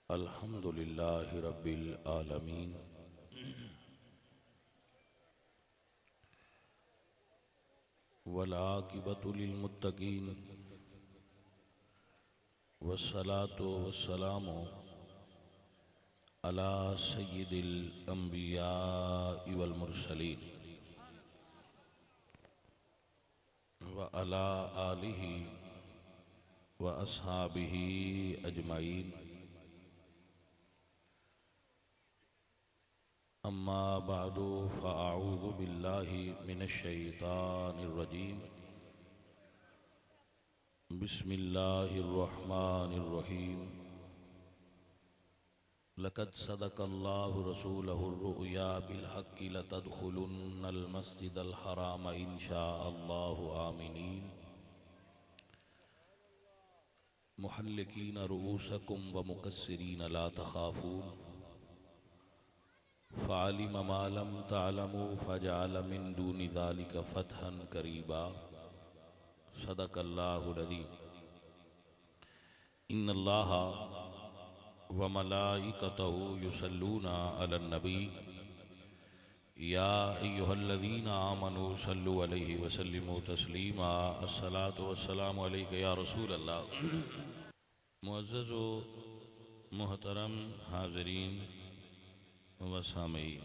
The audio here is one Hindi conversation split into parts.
अल्हम्दुलिल्लाहि रब्बिल आलमीन वल आक़िबतु लिल मुत्तक़ीन वस्सलातु वस्सलामु अला सय्यिदिल अंबियाइ वल मुरसलीन व अला आलिहि व अस्हाबिहि अजमाइन। अम्मा बादु फ़अऊज़ु बिल्लाहि मिनश शैतानिर रजीम। बिस्मिल्लाहिर रहमानिर रहीम। लक़द सदक़ल्लाहु रसूलहुर रुअया बिल हक़्क़ि लतदख़ुलुन्नल मस्जिदल हराम इंशाअल्लाहु आमिनीन मुहल्लिकीन रुऊसकुम व मुक़स्सिरीन ला तख़ाफ़ून फ़अलिम मा लम तअलमू फ़जअल मिन दूनि ज़ालिक फ़तहन क़रीबा। सदक़ल्लाहुल अज़ीम। इन्नल्लाह व मलाइकतहु युसल्लूना अलन नबी या अय्युहल्लज़ीना आमनू सल्लु अलैहि व सल्लिमू तस्लीमा। अस्सलातु वस्सलामु अलैका या रसूल अल्लाह। मुअज़्ज़ज़ व मुहतरम हाज़रीन व सामीईन,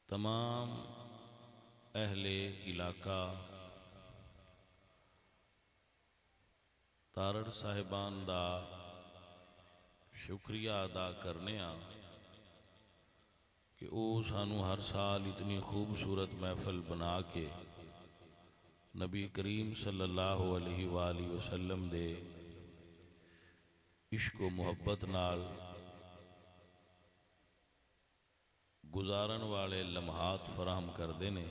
तमाम अहले इलाका तारड़ साहिबान दा शुक्रिया अदा करने कि वो सानू हर साल इतनी खूबसूरत महफिल बना के नबी करीम सल्लल्लाहु अलैहि वालैहि वसल्लम दे इश्क व मुहब्बत नाल गुजारन वाले लम्हात फराहम करते ने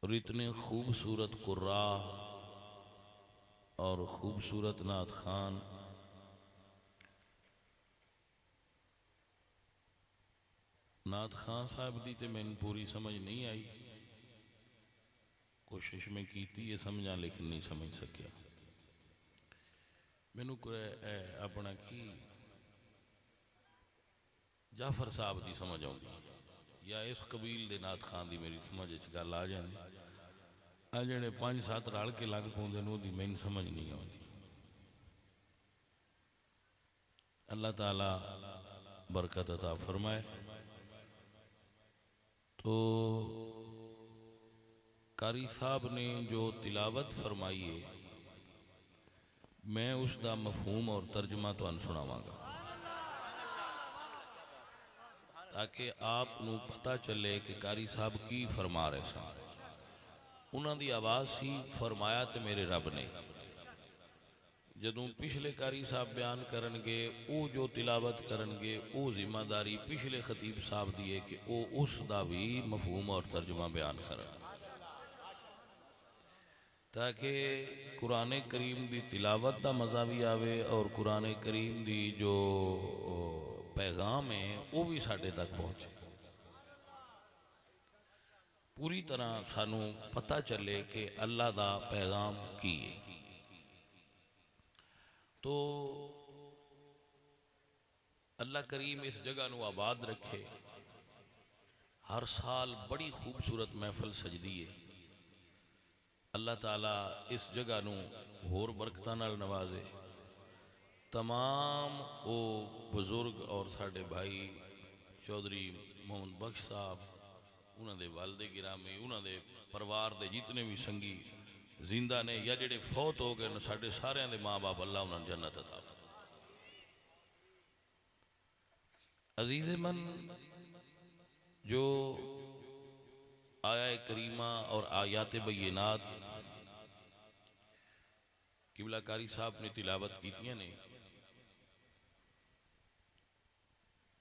और इतने खूबसूरत कुर्रा और खूबसूरत नात खान नात खान साहब की तो मैंने पूरी समझ नहीं आई। कोशिश में की ये समझा लेकिन नहीं समझ सकिया। मैनू अपना की जाफर साहब की समझ आती या इस कबील के नात खान की मेरी समझ गल आ जाती। आ जड़े 5-7 रल के लग पाते हैं मैनू समझ नहीं आती। अल्लाह ताला बरकत अता फरमाए। तो कारी साहब ने जो तिलावत फरमाई है मैं उसका मफहूम और तर्जमा तुहानू सुनावांगा ताकि आपनू पता चले कि कारी साहब की फरमा रहे सन। उन्हों की आवाज़ सी फरमाया तो मेरे रब ने जदों पिछले कारी साहब बयान करनगे वो जो तिलावत करनगे वो जिम्मेदारी पिछले खतीब साहब की है कि वो उसका भी मफहूम और तर्जमा बयान करन ताकि कुरान करीम की तिलावत का मज़ा भी आवे और कुरान करीम की जो पैगाम है वो भी साढ़े तक पहुँचे। पूरी तरह सानू पता चले कि अल्लाह का पैगाम की है। तो अल्लाह करीम इस जगह नू आबाद रखे। हर साल बड़ी खूबसूरत महफिल सजदी है। अल्लाह ताला इस जगह नू होर बरकतां नाल नवाजे। तमाम वो बुजुर्ग और साढ़े भाई चौधरी मोहम्मद बख्श साहब उन्होंने वालदे गिरामी उन्होंने परिवार के जितने भी संगी जिंदा ने या जेडे फौत हो गए साढ़े सारिया के माँ बाप अल्लाह उन्होंने जन्नत अता फरमाए। अजीज़े मन जो आया करीमा और आयात बय्यिनात किबला कारी साहब ने तिलावत की ने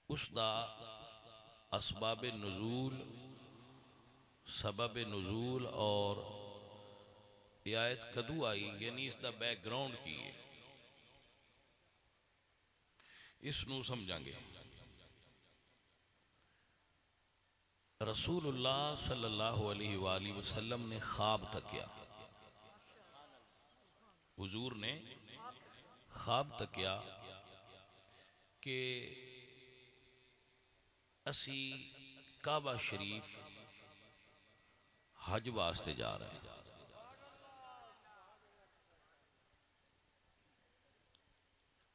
उसका असबाब नुज़ूल सबब नुज़ूल और आयत कदू आई यानी इसका बैकग्राउंड की है इसनू समझांगे। रसूलुल्लाह सल्लल्लाहु अलैहि वाली वसल्लम ने ख्वाब तकिया, हुजूर ने ख्वाब तकिया कि असी काबा शरीफ हज वास्ते जा रहे हैं।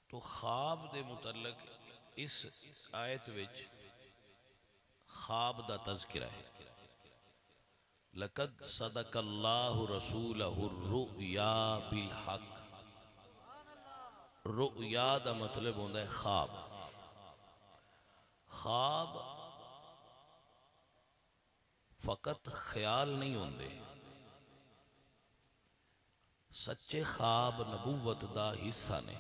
तो ख्वाब दे मुतल्लक इस आयत विच ख्वाब दा तज़किरा है। लक़द सदक़ल्लाहु रसूलहु रुया बिल हक। रुया दा मतलब होता है ख्वाब। ख्वाब फकत ख्याल नहीं होंदे, सच्चे ख्वाब नबूवत दा हिस्सा ने।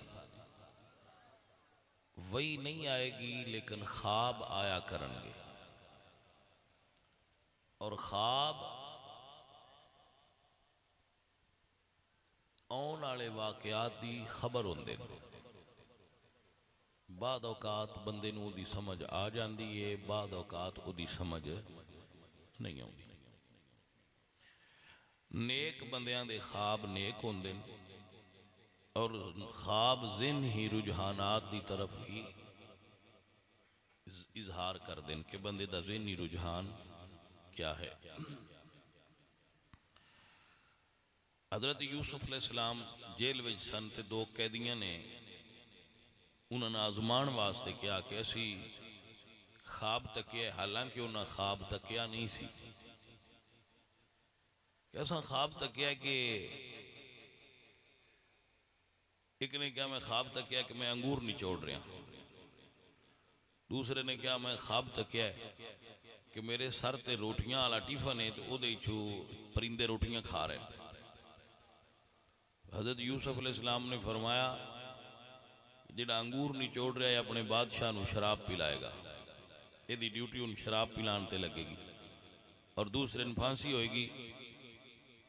वही नहीं आएगी लेकिन ख्वाब आया करनगे, और ख्वाब आने वाले वाकयात की खबर होंदे ने। बाद औकात बंदे नूं उहदी समझ आ जाती है, बाद औकात उहदी समझ नहीं आती। नेक बंदियां दे ख्वाब नेक होंदे ने, और ख्वाब जिन ही रुझानात की तरफ ही इजहार कर दें कि बंदे का ज़हनी रुझान क्या है। हज़रत यूसुफ अलैहिस्सलाम जेल में सन ते दो कैदियां ने उन्होंने आजमान वास्ते किया कि असी ख्वाब तकिया, हालांकि उन्हें ख्वाब तकिया नहीं सी। ऐसा ख्वाब तकिया कि एक ने कहा मैं ख्वाब तकिया कि मैं अंगूर निचोड़ रहा, दूसरे ने कहा मैं ख्वाब तकिया कि मेरे सर ते रोटियां वाला टिफन है तो उहदे चू परिंदे रोटियां खा रहे हैं। हज़रत यूसुफ अलैहिस्सलाम ने फरमाया जिहड़ा अंगूर निचोड़ रहा है अपने बादशाह नूं शराब पिलाएगा, यदि ड्यूटी उन शराब पिलाने ते लगेगी, और दूसरे ने फांसी होएगी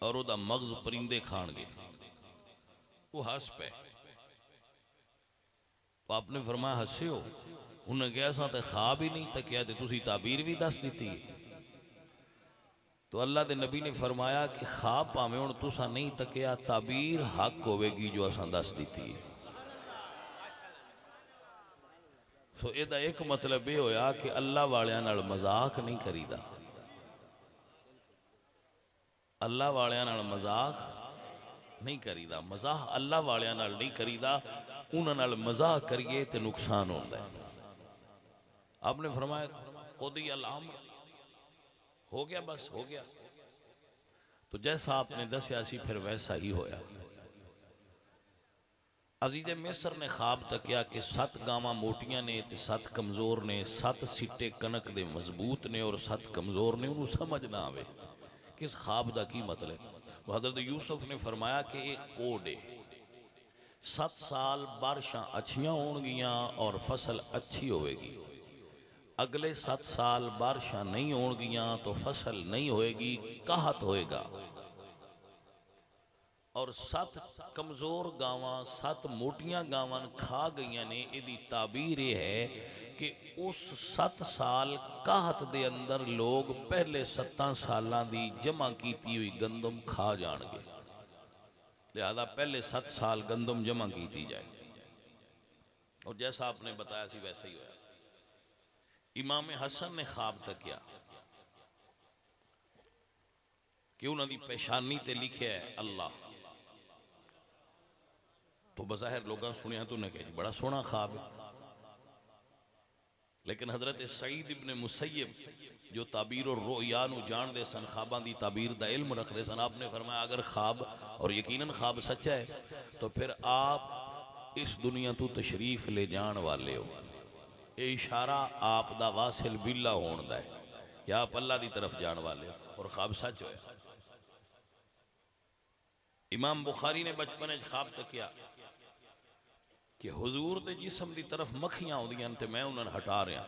और उहदा मगज परिंदे खाणगे। वो हस पे। तो आपने फरमाया हसे हो? उन्हें कहा असां ते ख्वाब ही नहीं तकिया ते तुसीं ताबीर भी दस दी। तो अल्लाह के नबी ने फरमाया कि ख्वाब भावें हुण तुसां नहीं तकिया, ताबीर हक होवेगी जो असां दस दी है। सो इहदा एक मतलब यह होया कि अल्लाह वालियां नाल मजाक नहीं करीदा। अल्लाह वालियां नाल मजाक नहीं करीदा, मजाक अल्लाह वालियां नाल नहीं करीदा। उन्हां नाल मजाक करिए तो नुकसान होता है। आपने फरमाया खुदी अल अम्र, हो गया बस हो गया। तो जैसा आपने दसिया सी फिर वैसा ही होया। अजीज़े मिस्र ने ख्वाब तकिया कि 7 गावां मोटियां ने ते 7 कमजोर ने, 7 सिट्टे कनक दे मजबूत ने और 7 कमजोर ने। उन्होंने समझ ना आवे कि इस ख्वाब का की मतलब। हज़रत यूसुफ ने फरमाया कि एक कोड है, 7 साल बारिशां अच्छियां होणगियां और फसल अच्छी होएगी, अगले 7 साल बारिशां नहीं होणगियां तो फसल नहीं होएगी, काहत होएगा। और 7 कमजोर गावां 7 मोटियां गावां खा गई ने। यदी ताबीर यह है कि उस 7 साल काहत दे अंदर लोग पहले 7 सालों की जमा की हुई गंदम खा जाएंगे, लिहाजा पहले 7 साल गंदम जमा की जाए। और जैसा आपने बताया सी वैसा ही होया। इमाम हसन ने ख्वाब तकिया कि उन्होंने पेशानी ते लिखे है अल्लाह। तो बज़ाहिर लोग सुनिया तो उन्हें कहा बड़ा सोहना ख्वाब है। लेकिन हज़रत सईद इब्ने मुसय्यब जो ताबीर और रोया नूं जानदे सन, ख्वाबां दी ताबीर दा इल्म रखते सन, आपने फरमाया अगर ख्वाब और यकीनन ख्वाब सच्चा है तो फिर आप इस दुनिया तो तशरीफ ले जान वाले हो। ये इशारा आप दा वासिल बिल्ला होने दा है कि आप अल्लाह की तरफ जान वाले हो, और ख्वाब सच होया। इमाम बुखारी ने बचपन ख्वाब तकिया कि हुजूर दे जिस्म की तरफ मक्खियां आउंदियां ते मैं उन्हें हटा रहा।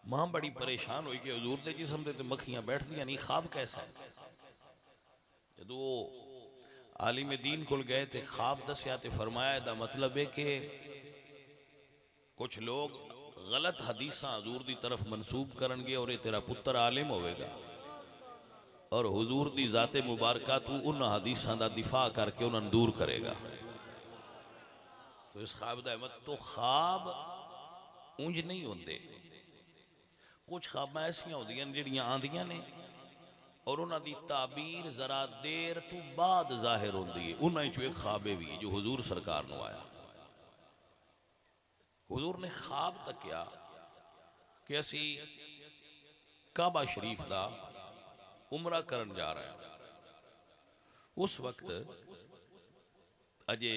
मां बड़ी परेशान हुई कि हुजूर दे जिस्म ते मक्खियां बैठदियां नहीं, ख्वाब कैसा है। जो आलिम दीन को गए तो ख्वाब दसिया तो फरमाया दा मतलब है कि कुछ लोग गलत हदीसा हजूर की तरफ मनसूब करनगे और ये तेरा पुत्र आलिम होगा और हुजूर की जाते मुबारका तू उन हदीसा का दिफा करके उन्होंने दूर करेगा। तो इस ख्वाब का अहमद तो ख्वाब उंज नहीं होंगे, कुछ ख्वाबा ऐसिया होंदियां जिहड़ियां आंदियां ने और उन्होंने ताबीर जरा देर तो बाद जाहिर होती है। उन्होंने चो एक ख्वाबे भी जो हुजूर सरकार को आया। हुजूर ने ख्वाब तकिया कि असी काबा शरीफ का उमरा करन जा रहे हैं। उस वक्त अजे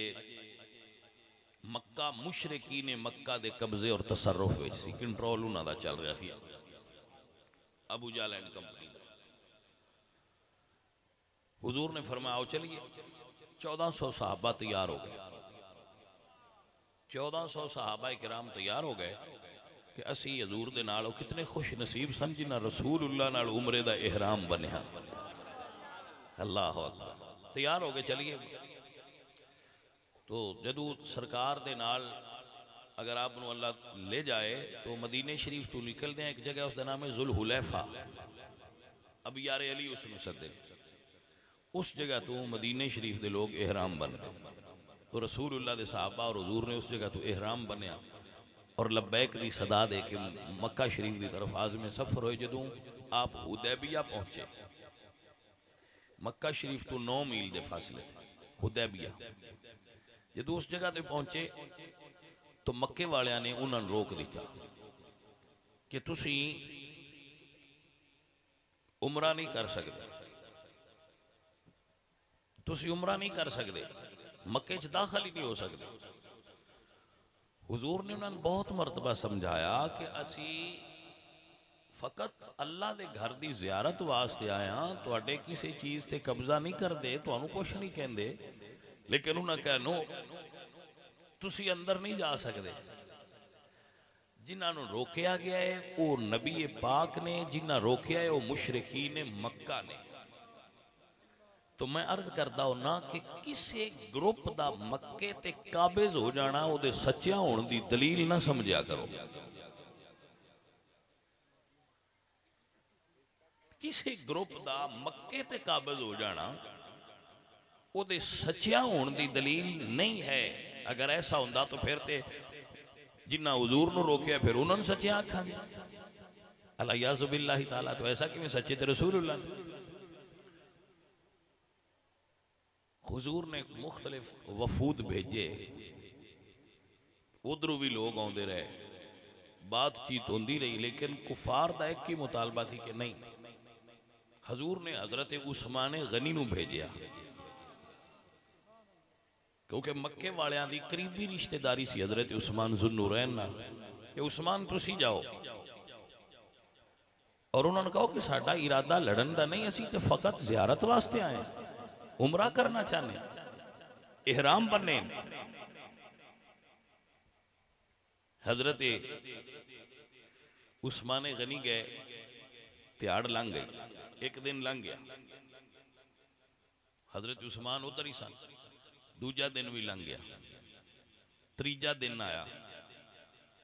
मक्का मुशरिकी ने मक्का के कब्जे और तसरुफ में सी, कंट्रोल उन्होंने चल रहा सी अबू जहल एंड कंपनी का। हुजूर ने फरमाया आओ चलिए। 1400 सहाबा तैयार हो गए। 1400 सहाबा किराम तैयार हो गए कि असी हजूर दे नाल कितने खुश नसीब सन जिन्हें रसूलुल्लाह नाल उमरे दा इहराम बनया। अल्लाह अकबर। तैयार हो गए चलिए। तो जदू सरकार दे नाल अगर आप अल्लाह ले जाए तो मदीने शरीफ तो निकलते हैं, एक जगह उसका नाम है जुलहुलैफा। अब यार अली उसमें सदे उस जगह तो मदीने शरीफ के लोग एहराम बन गए। तो रसूलुल्लाह दे सहाबा और हुजूर ने उस जगह तो एहराम बनया और लब्बैक की सदा दे के मक्का शरीफ की तरफ आज़म सफ़र होए। जदों आप हुदैबिया पहुंचे, मक्का शरीफ तो 9 मील के फासले हुदैबिया, जदों उस जगह पर पहुंचे तो मक्के वालियां ने उन्होंने रोक दिता कि तुसी उमरा नहीं कर सकते, तुसी उमरा नहीं कर सकते, मक्के च दाखिल ही नहीं हो सकते। हुजूर ने उन्होंने बहुत मरतबा समझाया कि असी फकत अल्लाह के घर की जियारत वास्ते आए हाँ, तुहाडे किसी चीज़ ते कब्जा नहीं करते, तुहानू कुछ नहीं कहते, लेकिन उन्हें कहनो तुसी अंदर नहीं जा सकते। जिन्होंने रोकया गया है वो नबी पाक ने, जिन्हें रोकया है वो मुशरिकी ने मक्का ने। तो मैं अर्ज करता हूं कि किसी ग्रुप का मक्के ते काबिज हो जाना वो सच्चा होने की दलील ना समझा करो। किसी ग्रुप का मक्के ते काबिज हो जाना वो सच्चा होने की दलील नहीं है। अगर ऐसा होंदा तो फिर ते जिन्ना हुजूर नूं रोकया फिर उन्होंने सच्चा आखांगे। अल्लाह याज़ुबिल्लाहि ताला, तो ऐसा किवें सच्चे ते रसूलुल्लाह। हुजूर ने मुख्तलिफ वफूद भेजे, उधरों भी लोग आते रहे, बातचीत होती रही, लेकिन कुफार का एक ही मुतालबा थी कि नहीं। हजूर ने हजरत उस्मान गनी नूं भेजा क्योंकि मक्के वालियां दी करीबी रिश्तेदारी सी हजरत उस्मान जुन्नूरैन नाल कि उस्मान तुसी जाओ। और उन्होंने कहा कि साडा इरादा लड़न का नहीं, असी तो फकत जियारत वास्ते आए, उमरा करना चाहते, एहराम बनने। हजरत उस्मान गनी गए, त्याड़ लंघ गई, एक दिन लंघ गया, हजरत उस्मान उधर ही सन। दूजा दिन भी लंघ गया, तीजा दिन आया,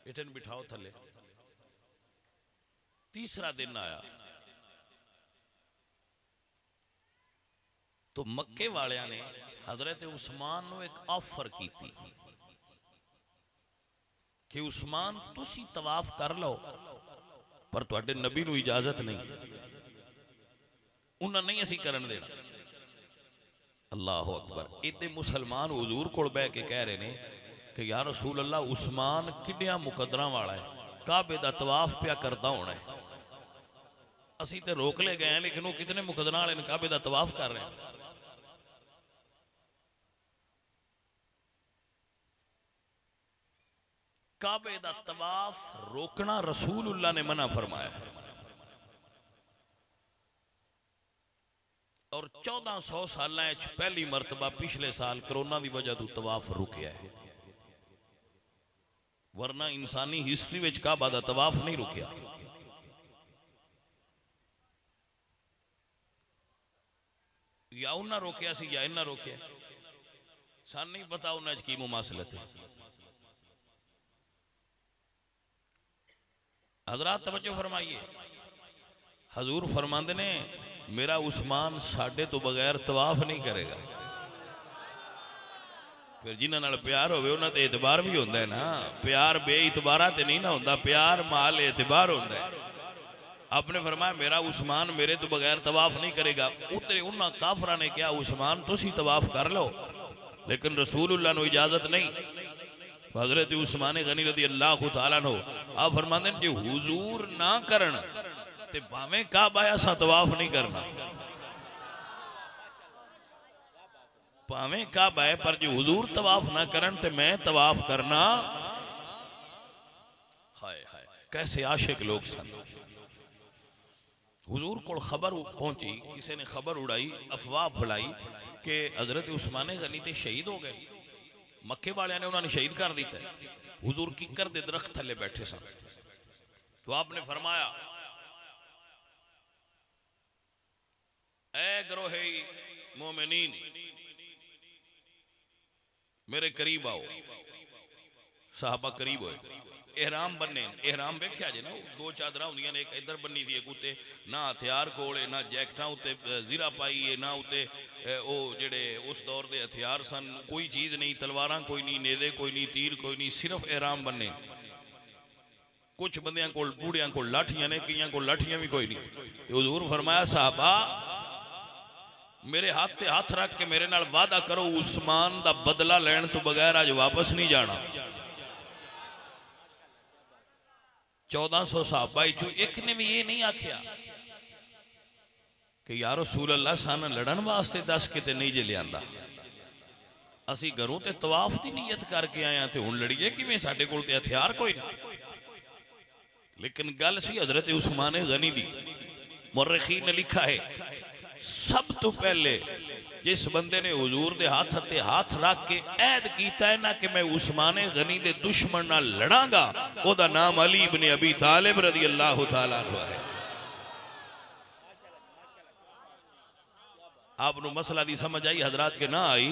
इठन बिठाओ थले। तीसरा दिन आया तो मक्के वालियां ने हजरत उस्मान को एक ऑफर की थी कि उस्मान तुसी तवाफ कर लो, पर तुहाडे नबी नूं इजाजत नहीं, उन्हें नहीं असी करन देना। अल्लाह अकबर। इतने मुसलमान हुजूर कोल बह के कह रहे हैं कि यार रसूल अल्लाह, उस्मान किड्डिया मुकदरा वाला है, काबे दा तवाफ पिया करता होना है, असी तो रोक ले गए हैं, लेकिन वो कितने मुकदरा वाले ने काबे दा तवाफ कर रहे हैं। काबे दा तवाफ रोकना रसूलुल्लाह ने मना फरमाया है। और 1400 साल पहली मरतबा पिछले साल कोरोना की वजह तो तवाफ रुकया है, वरना इंसानी हिस्ट्री में काबा दा तवाफ नहीं रुकया। या उन्हें रोकया सी या इन्हें रोकया, सान नहीं पता उन्हें की मुमासलत है। हजरात तवज्जो फरमाइए, हजूर फरमाते ने मेरा उस्मान साडे तो बगैर तवाफ नहीं करेगा। फिर जिन्हां नाल प्यार होवे उन्हां ते एतबार भी होंदा है ना, प्यार बेइतबारा ते नहीं ना होंदा, प्यार माल एतबार होंदा है। आपने फरमाया मेरा उस्मान मेरे तो बगैर तवाफ नहीं करेगा। उतरे उन्हां काफरा ने कहा उस्मान तुसी तवाफ कर लो, लेकिन रसूलुल्लाह नूं इजाजत नहीं। हजरत उस्मान गनी रज़ी अल्लाह तआला अन्हु आप फरमांदे जे हुजूर ना करन ते भावें काबा असां तवाफ नहीं करना, भावें काबा है, पर जो हुजूर तवाफ ना करन ते मैं तवाफ करना। हाय हाय कैसे आशिक लोग सन। हुजूर को खबर पहुंची, किसी ने खबर उड़ाई, अफवाह फैलाई कि हजरत उस्मान गनी ते शहीद हो गए, मक्के वाले ने उन्होंने शहीद कर दिता है। हुजूर किकर दे दरख्त थले बैठे सन, तो आपने फरमाया ऐ गरोहे मोमिनीन मेरे करीब आओ। साहबा करीब होए, एहराम बन्ने, एहराम वेख्या जे ना, दो चादर होंदियां ने, एक इधर बन्नी दी, एक उत्ते ना हथियार कोले ना जैकटा उत्ते जीरा पाई है, ना उत्ते ओ जेड़े उस दौर दे हथियार सन, कोई चीज़ नहीं, तलवारां कोई नहीं, नेदे कोई नहीं, तीर कोई नहीं, सिर्फ एहराम बन्ने। कुछ बंदियां कोल बूढ़ियां कोल लाठियां ने, कईयां कोल लाठियां भी कोई नहीं। तो हुजूर फरमाया साहबा मेरे हाथ ते हाथ रख के मेरे नाल वादा करो उस्मान दा बदला लैण तो बगैर आज वापस नहीं जाना। 1400 साहबा चो एक ने भी ये नहीं आख्या कि यार रसूल अल्लाह सान लड़न वास्ते दस किते नहीं जे लियांदा, असी घरों ते तवाफ की नीयत करके आया तो हुण लड़िए किवें, साडे कोल ते हथियार कोई नहीं। लेकिन गल सी हजरत उस्मान गनी दी। मुर्रिखीन ने लिखा है सब तो पहले जिस बंदे ने हुजूर दे हाथ ते हाथ रख के ऐद कीता है ना कि मैं उस्मान गनी दे दुश्मन नाल लड़ांगा, ओदा नाम अली इब्न अबी तालिब रज़ी अल्लाह तआला अन्हु है। आपनु मसला दी समझ आई हजरात के ना आई?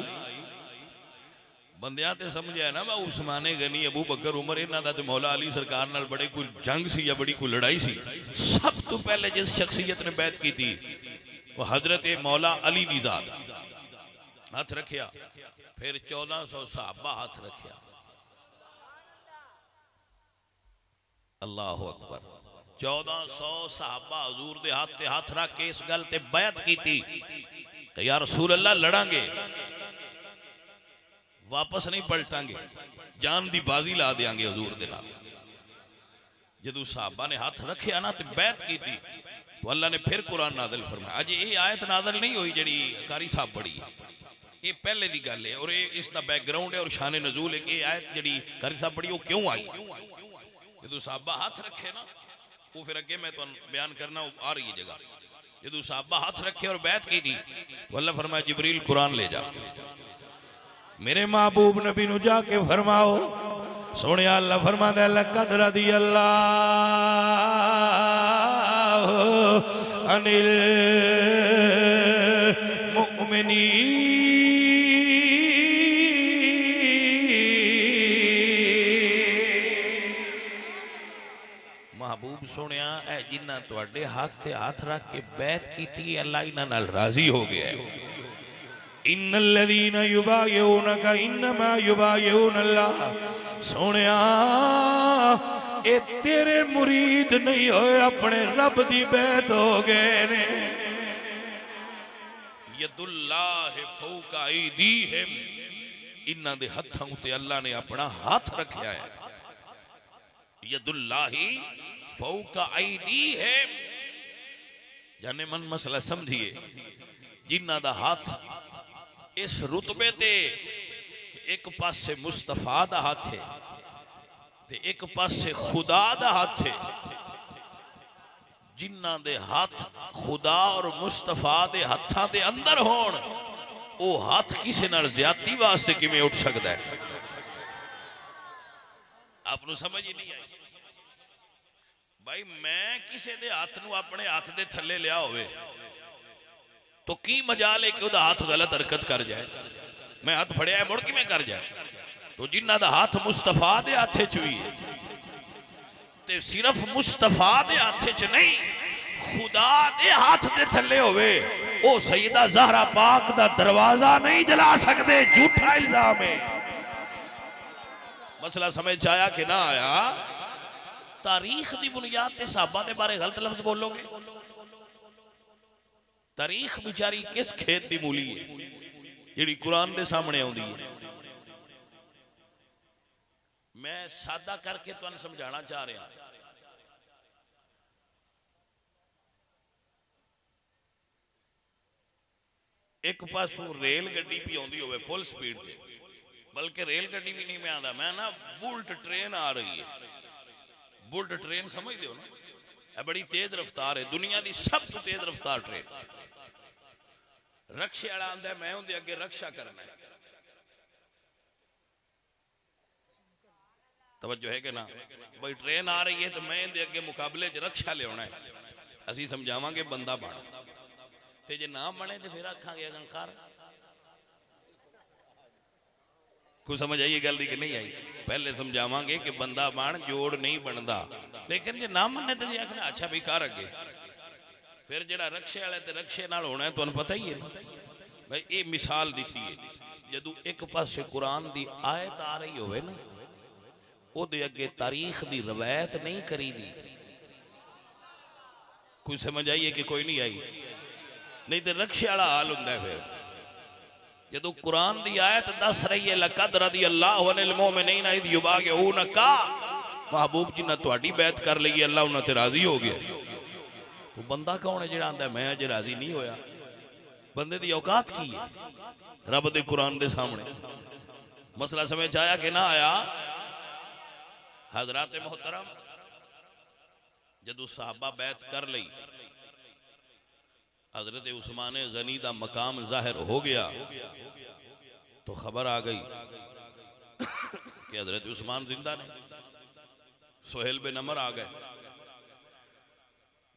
बंदियां ते समझया ना मैं उस्मान गनी अबू बकर उमर इन्हां दा ते मौला अली सरकार नाल बड़े कोई जंग सी या बड़ी कोई लड़ाई सी। सब तो पहले जिस शख्सियत ने बैत की थी वो हजरत मौला अली दी जात। हाथ रखिया, फिर 1400 सहाबा हाथ रखिया। अल्लाह अकबर। 1400 सहाबा हुजूर दे हाथ ते हाथ रख के इस गल ते बैत की थी कि या रसूल अल्लाह लड़ांगे, वापस नहीं पलटांगे, जान दी बाजी ला देंगे हुजूर दे नाल। जदों सहाबा ने हाथ रखिया ना ते बैत की थी तो अल्लाह ने फिर कुरान नाज़िल फरमाया। अज ये आयत नाज़िल नहीं हुई जड़ी कारी साहब पढ़ी, ये पहले दी गल है और ये इसका बैकग्राउंड है और शान नजूल है कि ये आयत जड़ी कारी साहब पढ़ी वो क्यों आई। जदों सहाबा हाथ रखे ना वो फिर अगे मैं तुहानू बयान करना आ रही है जगह। जदों सहाबा हाथ रखे और बैत की थी तो अल्लाह फरमाया जिब्रील कुरान ले जा, मेरे महबूब नबी नू जाके फरमाओ सोने अल्लाह फरमांदा लक़द रज़ियल्लाहु अनिल मुमिनीन। महबूब सोनिया ए जिन्ना तुहाडे हाथ ते हाथ रख के बैत कीती अल्लाह इन्हां नाल राजी हो गया है। इन्नल्लज़ीना युबायिऊनका इन्नमा युबायिऊनल्लाह। सोनिया ए तेरे मुरीद नहीं होए, अपने रब दी बैत हो गए ने। यदुल्लाह फौका ऐदीहिम, इन्हां दे हत्थां उते अल्लाह ने अपना हाथ रखा है। यदुल्लाही फौका ऐदीहिम, जाने मन मसला समझिए। जिन्हां दा हाथ इस रुतबे ते एक पासे मुस्तफा दा हाथ है ते एक पासे खुदा दा हाथ है। जिन्हां दे हाथ खुदा और मुस्तफा दे हत्थां दे अंदर होण, वो हाथ किसी नाल ज्यादती वास्ते किवें उठ सकदा है? आपनू समझ ही नहीं आई। भाई मैं किसी दे हाथ नू अपने हाथ दे थल्ले लिया होवे तो की मजाल है कि उदा हाथ गलत हरकत कर जाए, मैं हाथ फड़िया मुड़ किवें कर जाए। तो जिन्हां दा हाथ मुस्तफा दे हाथ च भी है ते सिर्फ मुस्तफा दे हाथ च नहीं, खुदा दे हाथ दे थले होवे, ओ सैयदा ज़हरा पाक दा दरवाजा नहीं जला सकते। झूठा इल्जाम है। मसला समझ आया कि ना आया? तारीख दी बुनियाद ते साहबा दे बारे गलत लफ्ज बोलोगे? तारीख बेचारी किस खेत दी मूली है जिहड़ी कुरान दे सामने आउंदी है? मैं सादा करके तुहानू समझाना चाह रहा। एक पासों रेल गड्डी भी आउंदी होवे फुल स्पीड पे, बल्कि रेल गड्डी भी नहीं मैं आंदा, मैं ना बुलेट ट्रेन आ रही है। बुलेट ट्रेन समझते हो ना? यह बड़ी तेज रफ्तार है, दुनिया की सब तो तेज रफ्तार ट्रेन। रक्शे वाला आंदा मैं उनके अगे रक्षा करना है। तवज्जो है कि ना? भाई ट्रेन आ रही है तो मैं इनके अगे मुकाबले च रक्षा लिया है। असी समझावांगे बंदा बन, ते जे ना बने तो फिर आखांगे अगंकार। कुछ समझ आई गल की नहीं आई? पहले समझावांगे कि बंदा बन, जोड़ नहीं बनता। लेकिन जे ना मने तो आखना अच्छा भी कर अगे, फिर जो रक्शे वाले तो रक्शे नाल होना है। तुहानू पता ही है भाई, ये मिसाल दी है। जदों एक पासे कुरान की आयत आ रही होवे ना, उहदे अगे तारीख की रवायत नहीं करी दी। कुछ समझ आई है कि कोई नहीं आई? नहीं तो रक्शे वाला हाल होंदा है। फिर जदों कुरान की आयत दस रही है लक़द रज़ियल्लाहु अनिल मुमिनीना इज़ युबायिऊनका, महबूब जी ने तुहाडी बैत कर ली, अल्लाह उन्हां ते राजी हो गया। तो बंदा कौन है जिहड़ा आंदा मैं अजे राजी नहीं होया? बंदे की औकात की है रब दे कुरान दे सामने? मसला समझ आया कि ना आया? हज़रात मोहतरम, जदों सहाबा बैत कर ली, हजरत उस्मान गनी का मकाम जाहिर हो गया, तो खबर आ गई कि हजरत उस्मान जिंदा ने। सुहेल बिन अमर आ गए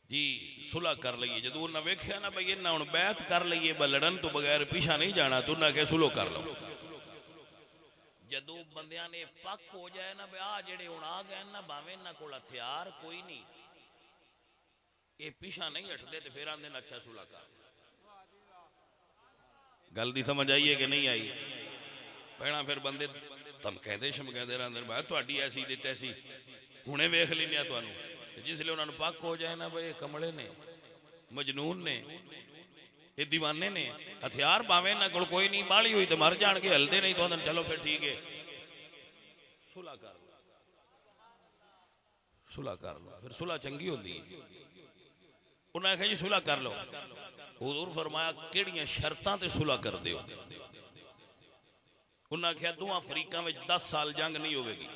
जी, सुलह कर लीए। जो उन्हें वेख्या ना भाई इन्हें हुण बैत कर लीए, लड़न तो बगैर पीछा नहीं जाना, तो उन्हें आख्या सुलह कर लो। जदों बंदियां ने पक हो जाए ना, आ जेड़े हुण आ गए ना, भावें इन्हां कोल हथियार कोई नहीं, ये पीछा नहीं हटते, तो फिर आंदे अच्छा सुलह कर। गल दी समझ आई है कि नहीं आई? पहना फिर बंदे धमकैंदे शमकैंदे रहंदे, भाई तुहाडी ऐसी ते तैसी, हुणे वेख लैने तुहानू। जिसले उन्होंने पक हो जाए ना, भाई कमले ने, मजनून ने, ये दीवाने ने, हथियार भावें इन्हां कोल कोई नहीं, बाली हुई तो मर जाणगे, हलदे नहीं तो आंदे चलो फिर ठीक है सुलह कर लो, सुलह कर लो। फिर सुलह चंगी होती है। उन्हें आख्या जी सुलह कर लो। हुजूर फरमाया किहड़ियां शर्तां ते सुलह कर दिओ? उन्हें आख्या दोवां फरीकां विच 10 साल जंग नहीं होगी।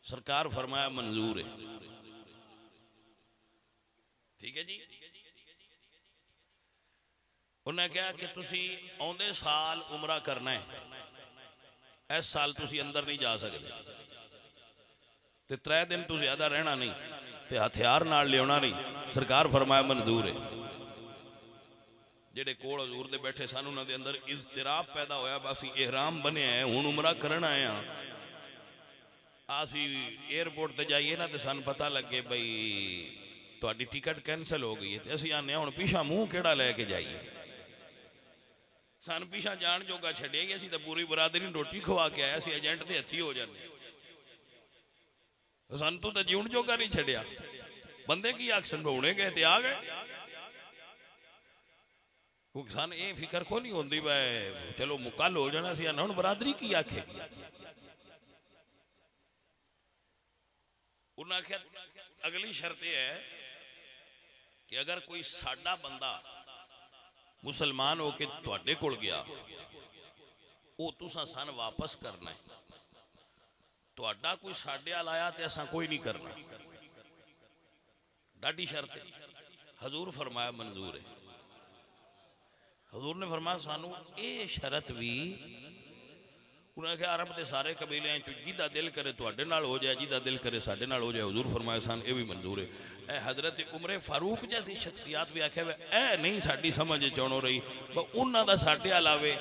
सरकार फरमाया मंजूर है। ठीक है जी। उन्हें कहा कि तुसी आउंदे साल उमरा करना है, इस साल तुसी अंदर नहीं जा सकते, ते 3 दिन तो ज्यादा रहना नहीं, ते हथियार नाल लियाना नहीं। सरकार फरमाया मंजूर है। जेडे कोल हजूर दे बैठे सन, उन्हां दे अंदर इज़्तिराब पैदा होया, बस एहराम बने हैं, हुण उमरा करन आए हैं। असी एयरपोर्ट ते जाइए ना, तो सानू पता लगे भाई तुहाडी टिकट कैंसल हो गई है, तो असीं आने हुण पीछा मूँह किहड़ा लैके जाइए? सानू पीछा जान जोगा छड्डिया ही, असीं तां पूरी बरादरी नूं रोटी खवा के आए, असीं एजेंट दे हत्थी हो जाते। सानू तो जीवन जोगा नहीं छड्डिया। बंदे की आखसन होने गए ते आ गए। सन ये फिक्र को नहीं होंदी भाई चलो मुकल हो जाना, सी हुण बरादरी की आखे। उन्हें आख्या अगली शर्त यह है कि अगर कोई साडा बंदा मुसलमान होके तुहाडे कोल गया, वो तुसां सन वापस करना है, तुहाडा कोई साडे वाल आया तो असां कोई नहीं करना। डाडी शर्त है। हजूर फरमाया मंजूर है। हजूर ने फरमाया सानू ये शरत भी, उन्हें कहा अरब के सारे कबीले जिदा दिल करे तुहाडे नाल हो जाए, जिदा दिल करे साडे नाल हो जाए। हजूर फरमाया सन ये भी मंजूर है। ए हजरत उमरे फारूक जैसी शख्सियत भी आख्या ए नहीं साडी समझ चौणो रही, उन्हां दा साडे वाल आवे